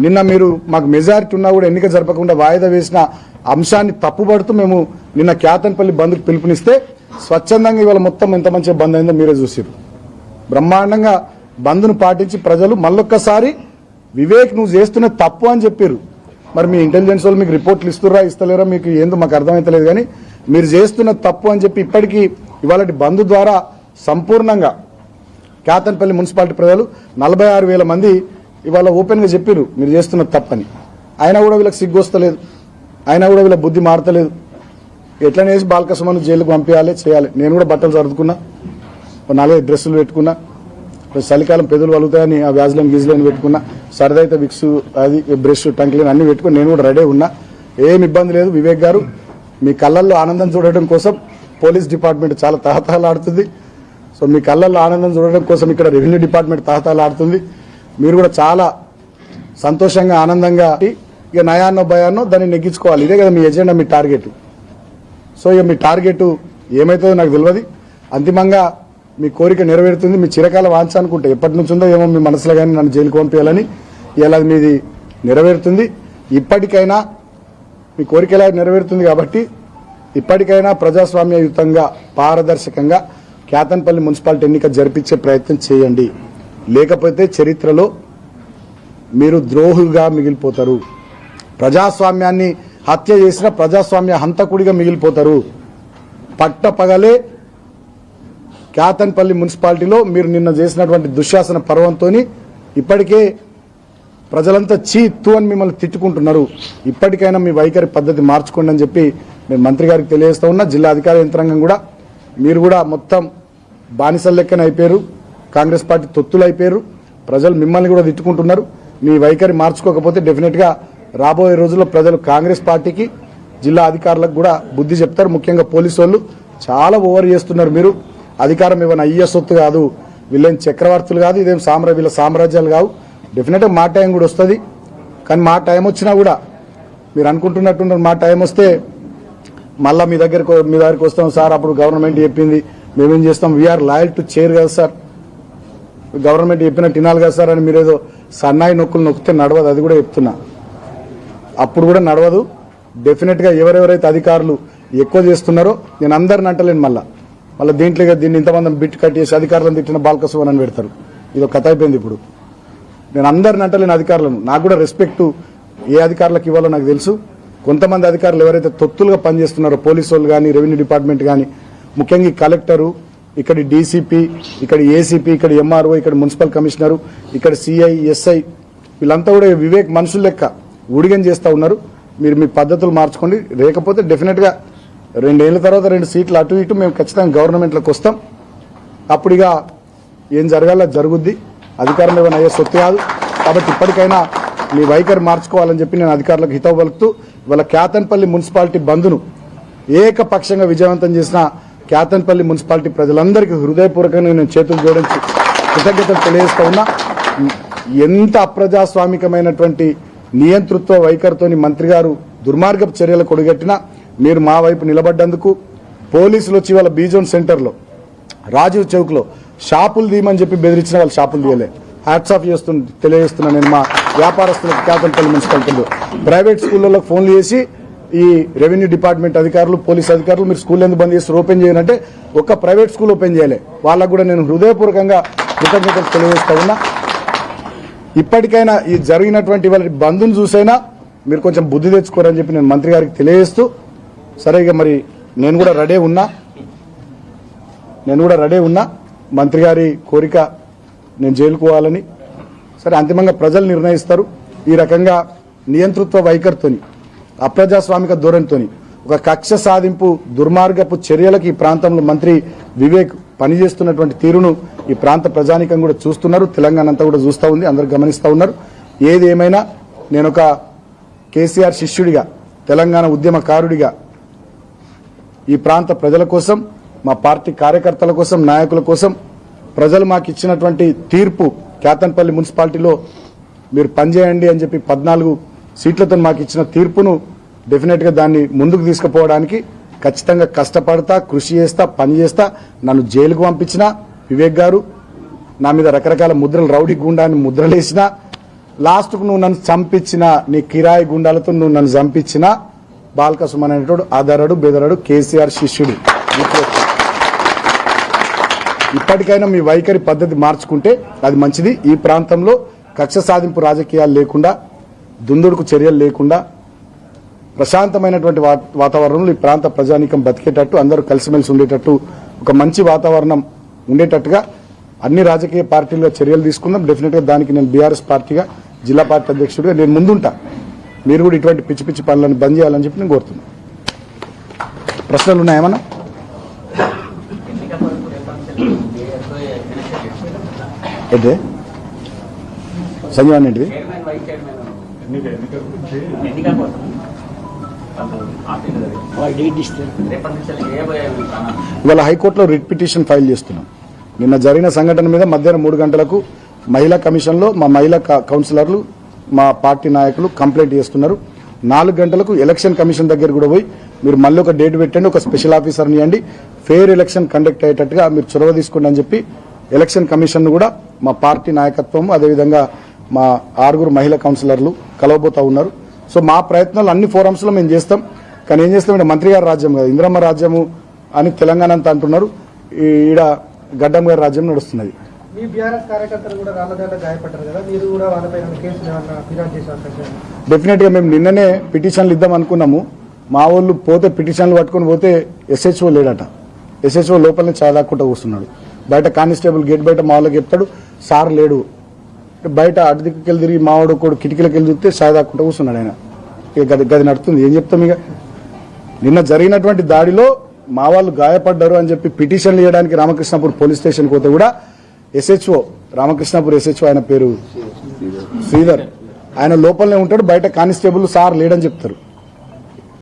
నిన్న మీరు మాకు మెజారిటీ ఉన్నా కూడా ఎన్నిక జరపకుండా వాయిదా వేసిన అంశాన్ని తప్పుపడుతూ మేము నిన్న క్యాతన్పల్లి బంద్కు పిలుపునిస్తే స్వచ్ఛందంగా ఇవాళ మొత్తం ఎంత మంచిగా బంద్ అయిందో మీరే చూసారు. బ్రహ్మాండంగా బంద్ను పాటించి ప్రజలు మళ్ళొక్కసారి వివేక్ నువ్వు చేస్తున్న తప్పు అని చెప్పారు. మరి మీ ఇంటెలిజెన్స్ వాళ్ళు మీకు రిపోర్ట్లు ఇస్తుర్రా ఇస్తలేరా మీకు ఏందో మాకు అర్థమైతలేదు, కానీ మీరు చేస్తున్న తప్పు అని చెప్పి ఇప్పటికీ ఇవాళ బంద్ ద్వారా సంపూర్ణంగా క్యాతన్పల్లి మున్సిపాలిటీ ప్రజలు 46,000 మంది ఇవాళ ఓపెన్గా చెప్పారు మీరు చేస్తున్న తప్పని. అయినా కూడా వీళ్ళకి సిగ్గు వస్తలేదు, అయినా కూడా వీళ్ళ బుద్ధి మారతలేదు. ఎట్లనేసి బాలకృష్ణను జైలుకు పంపించాలి చేయాలి. నేను కూడా బట్టలు సర్దుకున్నా, 4 డ్రెస్సులు పెట్టుకున్నా, చలికాలం పెదవులు వలుగుతాయని ఆ వ్యాజ్లైన్ గీజ్లైన్ పెట్టుకున్నా, సరదైతే విక్స్ అది బ్రష్ టంక్లీన్ అన్ని పెట్టుకుని నేను కూడా రెడీ ఉన్నా. ఏం ఇబ్బంది లేదు. వివేక్ గారు మీ కళ్ళల్లో ఆనందం చూడడం కోసం పోలీస్ డిపార్ట్మెంట్ చాలా తహతహలాడుతుంది. సో మీ కళ్ళల్లో ఆనందం చూడడం కోసం ఇక్కడ రెవెన్యూ డిపార్ట్మెంట్ తహతహలాడుతుంది. మీరు కూడా చాలా సంతోషంగా ఆనందంగా ఇక నయాన్నో భయాన్నో దాన్ని నెగ్గించుకోవాలి. ఇదే కదా మీ ఎజెండా, మీ టార్గెట్. సో ఇక మీ టార్గెట్ ఏమవుతుందో నాకు తెలియదు. అంతిమంగా మీ కోరిక నెరవేరుతుంది. మీ చిరకాల వాంఛ అనుకుంటే ఎప్పటి నుంచి ఉందో ఏమో మీ మనసులో కానీ నన్ను జైలుకు పంపించాలని, ఇలా మీది నెరవేరుతుంది. ఇప్పటికైనా మీ కోరిక ఎలా నెరవేరుతుంది కాబట్టి ఇప్పటికైనా ప్రజాస్వామ్యయుతంగా పారదర్శకంగా క్యాతన్పల్లి మున్సిపాలిటీ ఎన్నిక జరిపించే ప్రయత్నం చేయండి. లేకపోతే చరిత్రలో మీరు ద్రోహులుగా మిగిలిపోతారు. ప్రజాస్వామ్యాన్ని హత్య చేసిన ప్రజాస్వామ్య హంతకుడిగా మిగిలిపోతారు. పట్టపగలే క్యాతన్పల్లి మున్సిపాలిటీలో మీరు నిన్న చేసినటువంటి దుశ్శాసన పర్వంతో ఇప్పటికే ప్రజలంతా చీత్తు అని మిమ్మల్ని తిట్టుకుంటున్నారు. ఇప్పటికైనా మీ వైఖరి పద్ధతి మార్చుకోండి అని చెప్పి నేను మంత్రి గారికి తెలియజేస్తా ఉన్నా. జిల్లా అధికార యంత్రాంగం కూడా మీరు కూడా మొత్తం బానిసల లెక్కన అయిపోయారు, కాంగ్రెస్ పార్టీ తొత్తులు అయిపోయారు. ప్రజలు మిమ్మల్ని కూడా తిట్టుకుంటున్నారు. మీ వైఖరి మార్చుకోకపోతే డెఫినెట్గా రాబోయే రోజుల్లో ప్రజలు కాంగ్రెస్ పార్టీకి జిల్లా అధికారులకు కూడా బుద్ధి చెప్తారు. ముఖ్యంగా పోలీసు వాళ్ళు చాలా ఓవర్ చేస్తున్నారు. మీరు అధికారం ఏమైనా అయ్యే సొత్తు కాదు, వీళ్ళేం చక్రవర్తులు కాదు, ఇదేం వీళ్ళ సామ్రాజ్యాలు కావు. డెఫినెట్గా మా టైం కూడా వస్తుంది. కానీ మా టైం వచ్చినా కూడా మీరు అనుకుంటున్నట్టున్నారు మా టైం వస్తే మళ్ళీ మీ దగ్గరికి వస్తాం సార్, అప్పుడు గవర్నమెంట్ చెప్పింది మేమేం చేస్తాం, వీఆర్ లాయల్ టు చైర్ కదా సార్, గవర్నమెంట్ చెప్పినట్టు వినాలి కదా సార్ అని మీరు ఏదో సన్నాయి నొక్కులు నొక్కితే నడవదు. అది కూడా చెప్తున్నా, అప్పుడు కూడా నడవదు. డెఫినెట్గా ఎవరెవరైతే అధికారులు ఎక్కువ చేస్తున్నారో నేను అందరిని అంటలేను. మళ్ళీ దీన్ని ఇంతమంది బిట్ కట్టేసి అధికారులను తిట్టిన బాలకృష్ణ అని పెడతారు. ఇది ఒక కథ అయిపోయింది. ఇప్పుడు నేను అందరిని అంటలేను అధికారులను. నాకు కూడా రెస్పెక్ట్ ఏ అధికారులకు ఇవ్వాలో నాకు తెలుసు. కొంతమంది అధికారులు ఎవరైతే తొత్తులుగా పనిచేస్తున్నారో పోలీసు వాళ్ళు కానీ రెవెన్యూ డిపార్ట్మెంట్ కానీ, ముఖ్యంగా కలెక్టరు, ఇక్కడ డీసీపీ, ఇక్కడ ఏసీపీ, ఇక్కడ ఎంఆర్ఓ, ఇక్కడ మున్సిపల్ కమిషనరు, ఇక్కడ సిఐ, ఎస్ఐ, వీళ్ళంతా కూడా వివేక్ మనుషుల లెక్క ఊడిగం చేస్తూ ఉన్నారు. మీరు మీ పద్ధతులు మార్చుకోండి. లేకపోతే డెఫినెట్గా 2 ఏళ్ల తర్వాత 2 సీట్లు అటు ఇటు మేము ఖచ్చితంగా గవర్నమెంట్లోకి వస్తాం. అప్పుడు ఇక ఏం జరగాలో జరుగుద్ది. అధికారం ఏమైనా అయ్యే సొత్తు కాదు. కాబట్టి ఇప్పటికైనా మీ వైఖరి మార్చుకోవాలని చెప్పి నేను అధికారులకు హితవు పలుకుతూ ఇవాళ క్యాతన్పల్లి మున్సిపాలిటీ బంద్ను ఏకపక్షంగా విజయవంతం చేసిన క్యాతన్పల్లి మున్సిపాలిటీ ప్రజలందరికీ హృదయపూర్వకంగా నేను చేతులు జోడించి కృతజ్ఞతలు తెలియజేస్తా ఉన్నా. ఎంత అప్రజాస్వామికమైనటువంటి నియంతృత్వ వైఖరితోని మంత్రి గారు దుర్మార్గపు చర్యలు కొడిగట్టినా మీరు మా వైపు నిలబడ్డందుకు, పోలీసులు వచ్చి వాళ్ళ బీజోన్ సెంటర్లో రాజీవ్ చౌక్లో షాపులు తీయమని చెప్పి బెదిరించిన వాళ్ళు షాపులు తీయలే. హ్యాట్స్ ఆఫ్ తెలియజేస్తున్నా నేను మా వ్యాపారస్తులకు. క్యాతన్పల్లి మున్సిపాలిటీలో ప్రైవేట్ స్కూళ్ళలో ఫోన్లు చేసి ఈ రెవెన్యూ డిపార్ట్మెంట్ అధికారులు, పోలీస్ అధికారులు మీరు స్కూల్ ఎందుకు బంద్ చేస్తారు, ఓపెన్ చేయాలంటే ఒక్క ప్రైవేట్ స్కూల్ ఓపెన్ చేయలే. వాళ్ళకు కూడా నేను హృదయపూర్వకంగా కృతజ్ఞతలు తెలియజేస్తా ఉన్నా. ఇప్పటికైనా ఈ జరిగినటువంటి వాళ్ళ బంద్ను చూసైనా మీరు కొంచెం బుద్ధి తెచ్చుకోరని చెప్పి నేను మంత్రి గారికి తెలియజేస్తూ, సరే ఇక మరి నేను కూడా రెడీ ఉన్నా మంత్రి గారి కోరిక నేను జైలుకు పోవాలని. సరే అంతిమంగా ప్రజలు నిర్ణయిస్తారు. ఈ రకంగా నియంతృత్వ వైఖరితోని, అప్రజాస్వామిక ధోరణితోని, ఒక కక్ష సాధింపు దుర్మార్గపు చర్యలకు ఈ ప్రాంతంలో మంత్రి వివేక్ పనిచేస్తున్నటువంటి తీరును ఈ ప్రాంత ప్రజానీకం కూడా చూస్తున్నారు. తెలంగాణ అంతా కూడా చూస్తూ ఉంది, అందరూ గమనిస్తూ ఉన్నారు. ఏది ఏమైనా నేను ఒక కేసీఆర్ శిష్యుడిగా, తెలంగాణ ఉద్యమకారుడిగా ఈ ప్రాంత ప్రజల కోసం, మా పార్టీ కార్యకర్తల కోసం, నాయకుల కోసం ప్రజలు మాకు ఇచ్చినటువంటి తీర్పు, క్యాతన్పల్లి మున్సిపాలిటీలో మీరు పనిచేయండి అని చెప్పి 14 సీట్లతో మాకు ఇచ్చిన తీర్పును డెఫినెట్గా దాన్ని ముందుకు తీసుకుపోవడానికి ఖచ్చితంగా కష్టపడతా, కృషి చేస్తా, పని చేస్తా. నన్ను జైలుకు పంపించిన వివేక్ గారు, నా మీద రకరకాల ముద్రలు, రౌడీ గుండా అని ముద్రలేసినా లాస్ట్కు నువ్వు నన్ను చంపించిన నీ కిరాయి గుండాలతో నువ్వు నన్ను చంపించిన బాల్క సుమన్ అనేటోడు ఆధారాడు బెదరాడు కేసీఆర్ శిష్యుడు. ఇప్పటికైనా మీ వైఖరి పద్ధతి మార్చుకుంటే అది మంచిది. ఈ ప్రాంతంలో కక్ష సాధింపు రాజకీయాలు లేకుండా, దుందుడుకు చర్యలు లేకుండా ప్రశాంతమైనటువంటి వాతావరణంలో ఈ ప్రాంత ప్రజానీకం బతికేటట్టు, అందరూ కలిసిమెలిసి ఉండేటట్టు, ఒక మంచి వాతావరణం ఉండేటట్టుగా అన్ని రాజకీయ పార్టీలుగా చర్యలు తీసుకుందాం. డెఫినెట్గా దానికి నేను బీఆర్ఎస్ పార్టీగా, జిల్లా పార్టీ అధ్యక్షుడిగా నేను ముందుంటా. మీరు కూడా ఇటువంటి పిచ్చి పిచ్చి పనులను బంద్ చేయాలని చెప్పి నేను కోరుతున్నాను. ప్రశ్నలు ఉన్నాయేమన్నా? అయితే సంజీవన్ ఏంటిది ఇవాళ హైకోర్టులో రిట్ పిటిషన్ ఫైల్ చేస్తున్నాం. నిన్న జరిగిన సంఘటన మీద మధ్యాహ్నం 3 గంటలకు మహిళా కమిషన్లో మా మహిళా కౌన్సిలర్లు, మా పార్టీ నాయకులు కంప్లైంట్ చేస్తున్నారు. 4 గంటలకు ఎలక్షన్ కమిషన్ దగ్గర కూడా పోయి మీరు మళ్ళీ ఒక డేట్ పెట్టండి, ఒక స్పెషల్ ఆఫీసర్ని ఇవ్వండి, ఫెయిర్ ఎలక్షన్ కండక్ట్ అయ్యేటట్టుగా మీరు చొరవ తీసుకోండి అని చెప్పి ఎలక్షన్ కమిషన్ కూడా మా పార్టీ నాయకత్వం, అదేవిధంగా మా 6 మహిళా కౌన్సిలర్లు కలవబోతా ఉన్నారు. సో మా ప్రయత్నాలు అన్ని ఫోరమ్స్లో మేము చేస్తాం. కానీ ఏం చేస్తామంటే మంత్రి గారి రాజ్యం కదా, ఇంద్రమ్మ రాజ్యము అని తెలంగాణ అంతా అంటున్నారు, ఈడ గడ్డం గారి రాజ్యం నడుస్తున్నది. మీ బీఆర్ఎస్ కార్యకర్తలు కూడా రాళ్లదాట గాయపడ్డారు కదా, మీరు కూడా వాళ్ళపై కేసులు ఏమన్నా ఫిర్యాదు చేసే అవకాశం? డెఫినెట్గా మేము నిన్ననే పిటిషన్లు ఇద్దాం అనుకున్నాము. మా వాళ్ళు పోతే పిటిషన్లు పట్టుకుని పోతే ఎస్హెచ్ఓ లేడట. ఎస్హెచ్ఓ లోపలనే చాదాక్కుంటూ కూర్చున్నాడు. బయట కానిస్టేబుల్ గేట్ బయట మా వాళ్ళకి చెప్తాడు, సార్ లేడు. బయట అటు దిక్కుకెళ్ళి తిరిగి మావాడు కూడా కిటికీలకు వెళ్ళి చూస్తే చాదాక్కుంటూ కూర్చున్నాడు ఆయన. ఇక గది నడుతుంది. ఏం చెప్తాం? ఇక నిన్న జరిగినటువంటి దాడిలో మా వాళ్ళు గాయపడ్డారు అని చెప్పి పిటిషన్లు ఇవ్వడానికి రామకృష్ణాపూర్ పోలీస్ స్టేషన్కి పోతే కూడా ఎస్హెచ్ఓ, రామకృష్ణాపూర్ ఎస్హెచ్ఓ, ఆయన పేరు శ్రీధర్, ఆయన లోపలనే ఉంటాడు. బయట కానిస్టేబుల్ సార్ లేడని చెప్తారు.